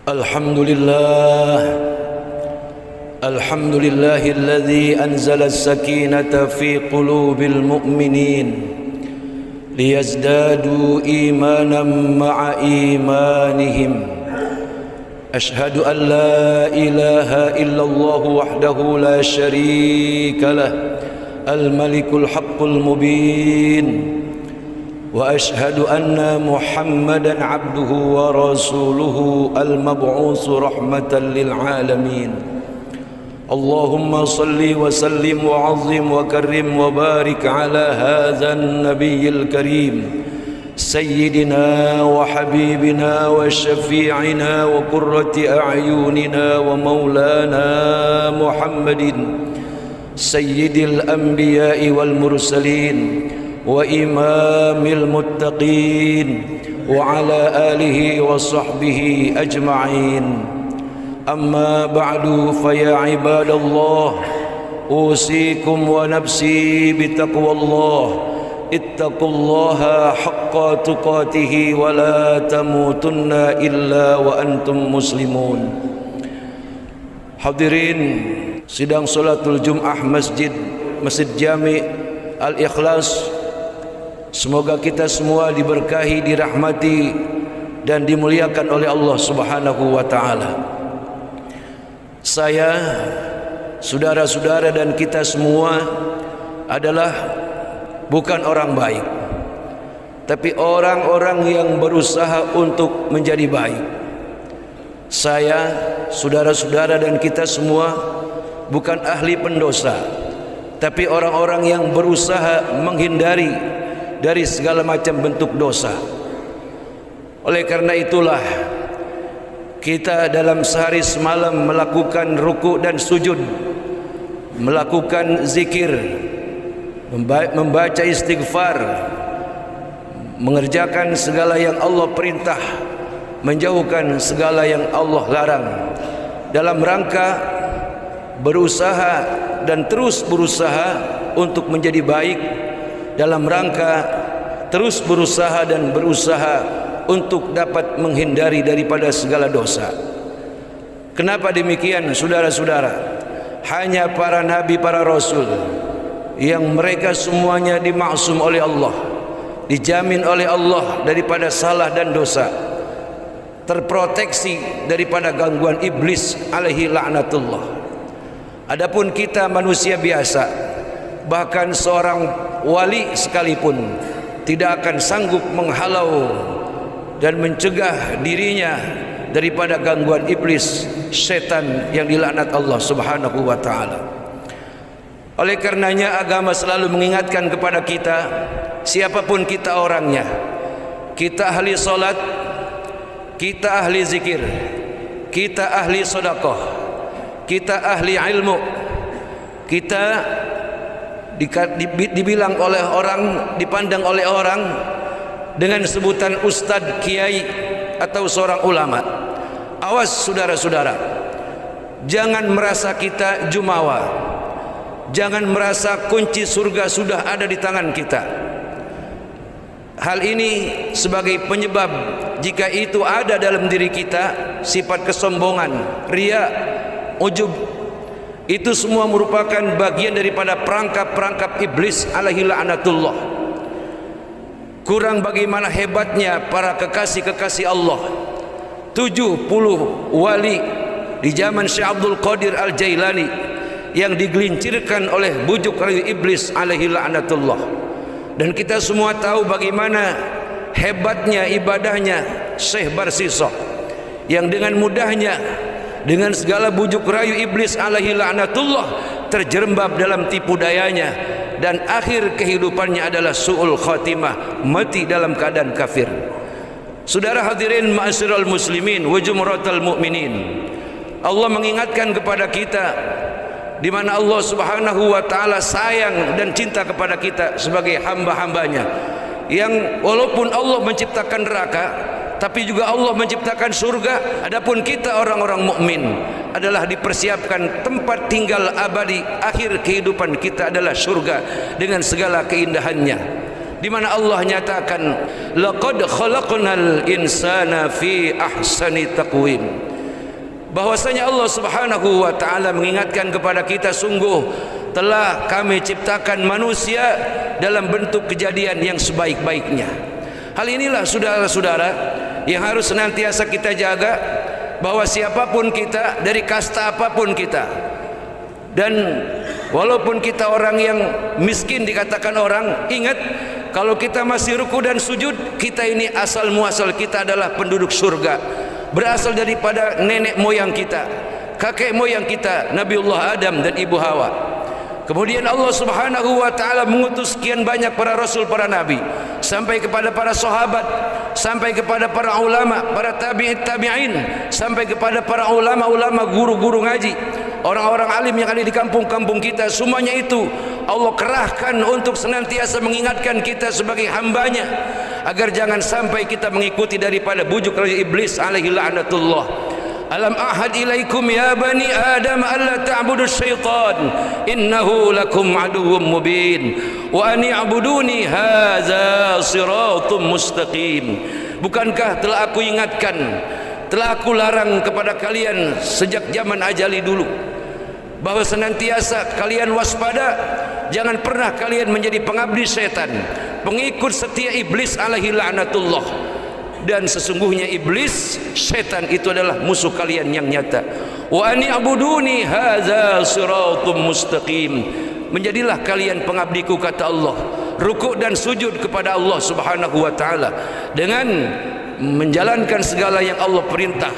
Alhamdulillah, alhamdulillahilladzi anzala as-sakinata fi qulubil mu'minin liyazdadu imanan ma'a imanihim. Ashhadu an la ilaha illallah wahdahu la syarika lah, al-malikul haqqul mubin. Wa ashhadu anna Muhammadan abduhu wa rasuluhu al-mab'usu rahmatan lil alamin. Allahumma salli wa sallim wa azim wa karrim wa barik ala hadzal nabiyil karim sayyidina wa habibina wa syafi'ina wa qurrati a'yunina wa maulana Muhammadin sayyidil anbiya'i wal mursalin wa imamil muttaqin wa ala alihi wa sahbihi ajma'in. Amma ba'du, fa ya ibadallah, usikum wa nafsi bitaqwallah. Ittaqullaha haqqa tuqatih wa la tamutunna illa wa antum muslimun. Hadirin sidang salatul Jum'ah Masjid Jami' Al-Ikhlas, semoga kita semua diberkahi, dirahmati dan dimuliakan oleh Allah Subhanahu wa taala. Saya, saudara-saudara dan kita semua adalah bukan orang baik, tapi orang-orang yang berusaha untuk menjadi baik. Saya, saudara-saudara dan kita semua bukan ahli pendosa, tapi orang-orang yang berusaha menghindari dari segala macam bentuk dosa. Oleh karena itulah kita dalam sehari semalam melakukan ruku dan sujud, melakukan zikir, membaca istighfar, mengerjakan segala yang Allah perintah, menjauhkan segala yang Allah larang, dalam rangka berusaha dan terus berusaha untuk menjadi baik, dalam rangka terus berusaha dan berusaha untuk dapat menghindari daripada segala dosa. Kenapa demikian, saudara-saudara? Hanya para nabi, para rasul yang mereka semuanya dimaksum oleh Allah, dijamin oleh Allah daripada salah dan dosa, terproteksi daripada gangguan iblis alaihi la'natullah. Adapun kita manusia biasa, bahkan seorang wali sekalipun tidak akan sanggup menghalau dan mencegah dirinya daripada gangguan iblis, setan yang dilaknat Allah Subhanahu wa taala. Oleh karenanya agama selalu mengingatkan kepada kita, siapapun kita orangnya, kita ahli salat, kita ahli zikir, kita ahli sedekah, kita ahli ilmu, kita dibilang oleh orang, dipandang oleh orang dengan sebutan ustadz, kiai atau seorang ulama. Awas saudara-saudara, jangan merasa kita jumawa, jangan merasa kunci surga sudah ada di tangan kita. Hal ini sebagai penyebab jika itu ada dalam diri kita sifat kesombongan, riya, ujub, itu semua merupakan bagian daripada perangkap-perangkap iblis alaihi la'natullah. Kurang bagaimana hebatnya para kekasih-kekasih Allah, 70 wali di zaman Syekh Abdul Qadir Al-Jailani yang digelincirkan oleh bujuk rayu iblis alaihi la'natullah. Dan kita semua tahu bagaimana hebatnya ibadahnya Syekh Barsisah, yang dengan mudahnya, dengan segala bujuk rayu iblis alaihi la'natullah, terjerembab dalam tipu dayanya, dan akhir kehidupannya adalah su'ul khatimah, mati dalam keadaan kafir. Saudara hadirin ma'asyiral muslimin wa jumratal mu'minin, Allah mengingatkan kepada kita di mana Allah Subhanahu wa taala sayang dan cinta kepada kita sebagai hamba-hambanya, yang walaupun Allah menciptakan neraka, tapi juga Allah menciptakan surga. Adapun kita orang-orang mukmin adalah dipersiapkan tempat tinggal abadi, akhir kehidupan kita adalah surga dengan segala keindahannya, di mana Allah nyatakan laqad khalaqnal insana fi ahsani taqwim. bahwasanya Allah Subhanahu wa taala mengingatkan kepada kita, sungguh telah kami ciptakan manusia dalam bentuk kejadian yang sebaik-baiknya. Hal inilah saudara-saudara yang harus senantiasa kita jaga, bahwa siapapun kita, dari kasta apapun kita, dan walaupun kita orang yang miskin dikatakan orang, ingat kalau kita masih ruku dan sujud, kita ini asal muasal kita adalah penduduk surga, berasal daripada nenek moyang kita, kakek moyang kita, Nabiullah Adam dan Ibu Hawa. Kemudian Allah Subhanahu wa taala mengutus sekian banyak para rasul, para nabi, sampai kepada para sahabat, sampai kepada para ulama, para tabi'in, sampai kepada para ulama-ulama, guru-guru ngaji, orang-orang alim yang ada di kampung-kampung kita. Semuanya itu Allah kerahkan untuk senantiasa mengingatkan kita sebagai hambanya, agar jangan sampai kita mengikuti daripada bujuk raja iblis alaihi la'natullah. Alam ahad ilaikum ya bani Adam alla ta'budu syaitan innahu lakum aduwwum mubin wa an i'buduni hadza siratum mustaqim. Bukankah telah aku ingatkan, telah aku larang kepada kalian sejak zaman ajali dulu, bahwa senantiasa kalian waspada, jangan pernah kalian menjadi pengabdi setan, pengikut setia iblis alaihi la'natullah. Dan sesungguhnya iblis, setan itu adalah musuh kalian yang nyata. Wa ani abuduni hadza siratum mustaqim. Menjadilah kalian pengabdiku, kata Allah. Rukuk dan sujud kepada Allah Subhanahu wa taala dengan menjalankan segala yang Allah perintah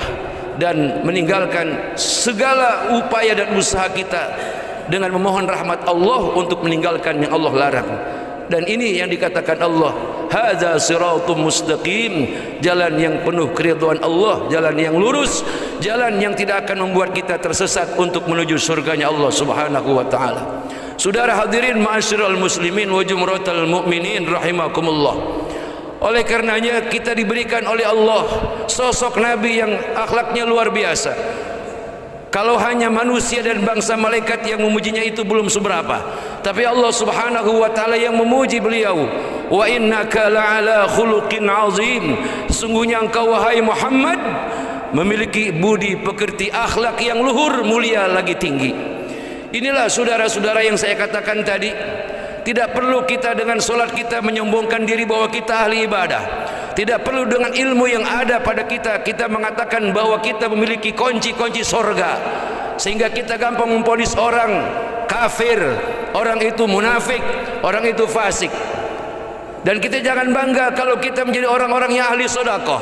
dan meninggalkan segala upaya dan usaha kita dengan memohon rahmat Allah untuk meninggalkan yang Allah larang. Dan ini yang dikatakan Allah, hadza siratum mustaqim, jalan yang penuh keridhaan Allah, jalan yang lurus, jalan yang tidak akan membuat kita tersesat untuk menuju surganya Allah Subhanahu wa taala. Saudara hadirin ma'asyiral muslimin wa jumratal mu'minin rahimakumullah. Oleh karenanya kita diberikan oleh Allah sosok nabi yang akhlaknya luar biasa. Kalau hanya manusia dan bangsa malaikat yang memujinya itu belum seberapa, tapi Allah Subhanahu wa taala yang memuji beliau. Wa innaka la'ala khuluqin azim. Sungguhnya engkau wahai Muhammad memiliki budi pekerti, akhlak yang luhur, mulia lagi tinggi. Inilah saudara-saudara yang saya katakan tadi. Tidak perlu kita dengan solat kita menyombongkan diri bahwa kita ahli ibadah. Tidak perlu dengan ilmu yang ada pada kita mengatakan bahwa kita memiliki kunci-kunci sorga, sehingga kita gampang memvonis orang kafir, orang itu munafik, orang itu fasik. Dan kita jangan bangga kalau kita menjadi orang-orang yang ahli sedekah.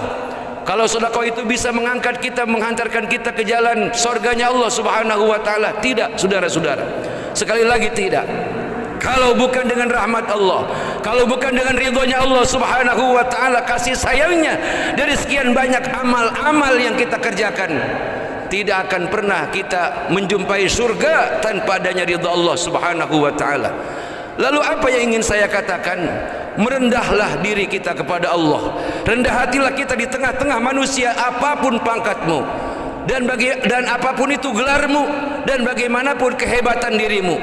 Kalau sedekah itu bisa mengangkat kita, menghantarkan kita ke jalan surganya Allah Subhanahu wa taala. Tidak, saudara-saudara. Sekali lagi tidak. Kalau bukan dengan rahmat Allah, kalau bukan dengan ridhonya Allah Subhanahu wa taala, kasih sayangnya, dari sekian banyak amal-amal yang kita kerjakan, tidak akan pernah kita menjumpai surga tanpa adanya ridha Allah Subhanahu wa taala. Lalu apa yang ingin saya katakan? Merendahlah diri kita kepada Allah. Rendah hatilah kita di tengah-tengah manusia, apapun pangkatmu dan apapun itu gelarmu dan bagaimanapun kehebatan dirimu.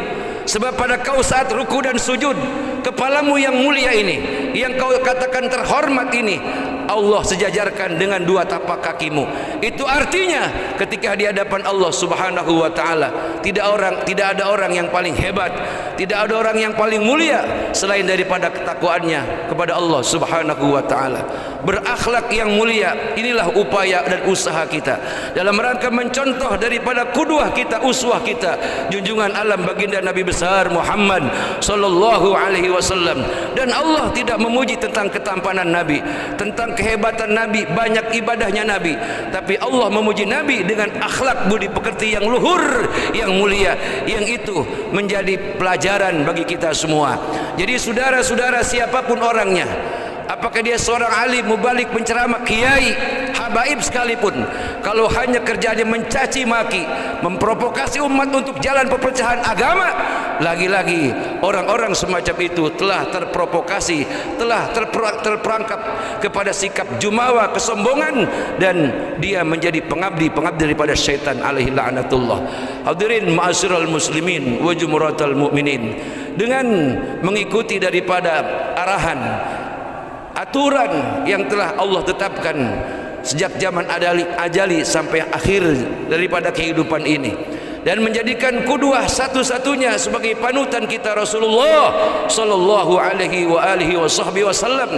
Sebab pada kau saat ruku dan sujud, kepalamu yang mulia ini, yang kau katakan terhormat ini, Allah sejajarkan dengan dua tapak kakimu. Itu artinya ketika di hadapan Allah Subhanahu wa taala, tidak ada orang yang paling hebat, tidak ada orang yang paling mulia selain daripada ketakwaannya kepada Allah Subhanahu wa taala. Berakhlak yang mulia, inilah upaya dan usaha kita dalam rangka mencontoh daripada kudwah kita, uswah kita, junjungan alam baginda Nabi besar Muhammad sallallahu alaihi wasallam. Dan Allah tidak memuji tentang ketampanan Nabi, tentang kehebatan Nabi, banyak ibadahnya Nabi, tapi Allah memuji Nabi dengan akhlak budi pekerti yang luhur, yang mulia, yang itu menjadi pelajaran bagi kita semua. Jadi saudara-saudara, siapapun orangnya, apakah dia seorang alim, mubalik, penceramah, kiai, habaib sekalipun, kalau hanya kerjanya mencaci maki, memprovokasi umat untuk jalan perpecahan agama, lagi-lagi orang-orang semacam itu telah terprovokasi, telah terperangkap kepada sikap jumawa, kesombongan, dan dia menjadi pengabdi daripada syaitan alaihi la'natullah. Hadirin ma'asyiral muslimin wa jumratal mu'minin, dengan mengikuti daripada arahan, aturan yang telah Allah tetapkan sejak zaman ajali sampai akhir daripada kehidupan ini, dan menjadikan qudwah satu-satunya sebagai panutan kita Rasulullah sallallahu alaihi wasallam.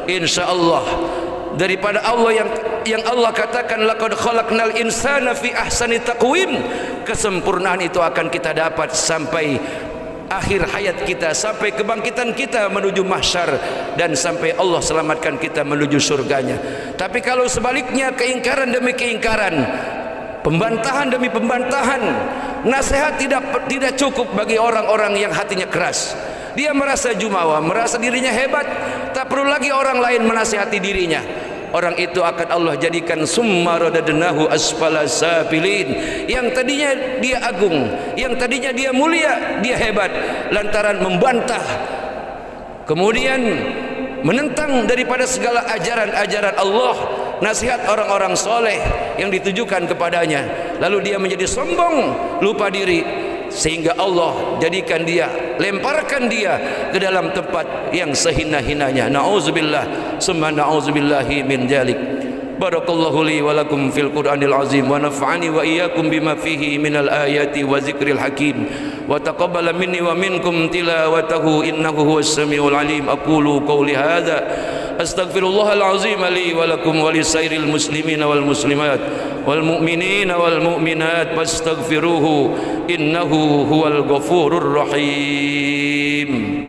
Insyaallah daripada Allah yang Allah katakan laqad khalaqnal insana fi ahsani taqwim, kesempurnaan itu akan kita dapat sampai akhir hayat kita, sampai kebangkitan kita menuju mahsyar, dan sampai Allah selamatkan kita menuju surganya. Tapi kalau sebaliknya, keingkaran demi keingkaran, pembantahan demi pembantahan, nasihat tidak cukup bagi orang-orang yang hatinya keras. Dia merasa jumawa, merasa dirinya hebat, tak perlu lagi orang lain menasihati dirinya. Orang itu akan Allah jadikan summa radadnahu asfala safilin. Yang tadinya dia agung, yang tadinya dia mulia, dia hebat, lantaran membantah, kemudian menentang daripada segala ajaran-ajaran Allah, nasihat orang-orang soleh yang ditujukan kepadanya. Lalu dia menjadi sombong, lupa diri, sehingga Allah jadikan dia, lemparkan dia ke dalam tempat yang sehina-hinanya. Na'udzubillah summa na'udzubillahi min dzalik. Barakallahu li wa lakum fil Qur'anil azim wa nafa'ani wa iyyakum bima fihi minal ayati wa zikril hakim wa taqabbala minni wa minkum tilawatahu innahu huwas samiul alim. Aqulu qawli hadza astaghfirullahal azim li wa lakum wa lisairil muslimina wal muslimat wal mu'minina wal mu'minat fastaghfiruhu innahu huwal ghafurur rahim.